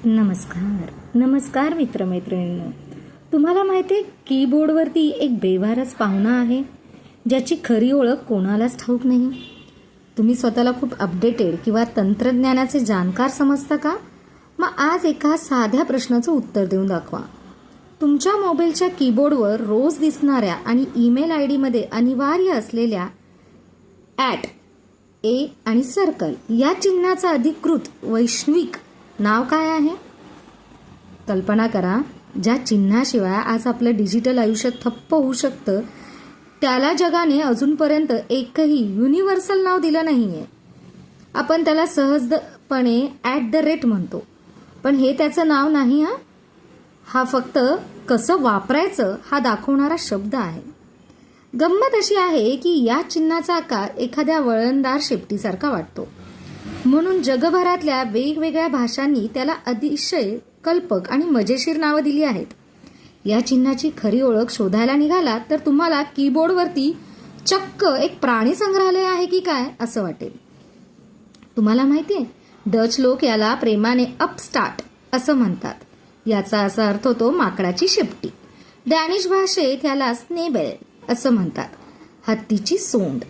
नमस्कार मित्रमैत्रिणींनो. तुम्हाला माहिती आहे, कीबोर्डवरती एक बेवारस पाहुणा आहे ज्याची खरी ओळख कोणालाच ठाऊक नाही. तुम्ही स्वतःला खूप अपडेटेड किंवा तंत्रज्ञानाचे जाणकार समजता का? मग आज एका साध्या प्रश्नाचं उत्तर देऊन दाखवा. तुमच्या मोबाईलच्या कीबोर्डवर रोज दिसणाऱ्या आणि ईमेल आय डीमध्ये अनिवार्य असलेल्या @ ए आणि सर्कल या चिन्हाचं अधिकृत वैश्विक नाव काय आहे? कल्पना करा, ज्या चिन्हाशिवाय आज आपलं डिजिटल आयुष्य ठप्प होऊ शकतं त्याला जगाने अजूनपर्यंत एकही युनिव्हर्सल नाव दिलं नाहीये. आपण त्याला सहजपणे @ म्हणतो, पण हे त्याचं नाव नाही. हा फक्त कसं वापरायचं हा दाखवणारा शब्द आहे. गंमत अशी आहे की या चिन्हाचा आकार एखाद्या वळणदार शेपटीसारखा वाटतो, म्हणून जगभरातल्या वेगवेगळ्या भाषांनी त्याला अतिशय कल्पक आणि मजेशीर नावं दिली आहेत. या चिन्हाची खरी ओळख शोधायला निघाला तर तुम्हाला कीबोर्डवरती चक्क एक प्राणी संग्रहालय आहे की काय असं वाटेल. तुम्हाला माहितीये, डच लोक याला प्रेमाने अपस्टार्ट असं म्हणतात. याचा असा अर्थ होतो माकडाची शेपटी. डॅनिश भाषेत याला स्नेबेल असं म्हणतात, हत्तीची सोंड.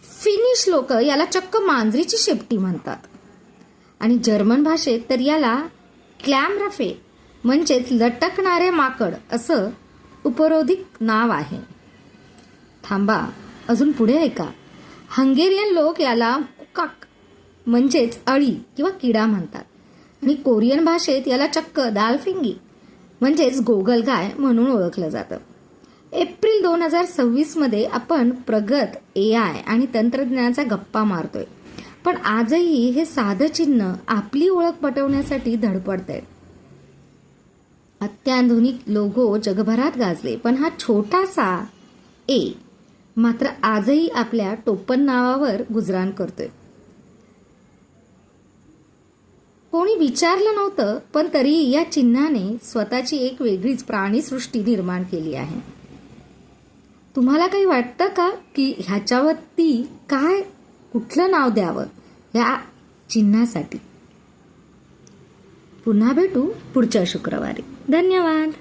फिनिश लोक याला चक्क मांजरीची शेपटी म्हणतात. आणि जर्मन भाषेत तर याला क्लॅमराफे म्हणजेच लटकणारे माकड असं उपरोधिक नाव आहे. थांबा, अजून पुढे ऐका. हंगेरियन लोक याला कुकाक म्हणजेच अळी किंवा किडा म्हणतात. आणि कोरियन भाषेत याला चक्क दालफिंगी म्हणजेच गोगलगाय म्हणून ओळखलं जातं. एप्रिल 2026 मध्ये आपण प्रगत AI आणि तंत्रज्ञानाचा गप्पा मारतोय, पण आजही हे साधं चिन्ह आपली ओळख पटवण्यासाठी धडपडतंय. अत्याधुनिक लोगो जगभरात गाजले, पण हा छोटासा A मात्र आजही आपल्या टोपण नावावर गुजराण करतोय. कोणी विचारलं नव्हतं, पण तरी या चिन्हाने स्वतःची एक वेगळीच प्राणीसृष्टी निर्माण केली आहे. तुम्हाला काही वाटतं का की ह्याच्यावरती कुठलं नाव द्यावं या चिन्हासाठी? पुन्हा भेटू पुढच्या शुक्रवारी. धन्यवाद.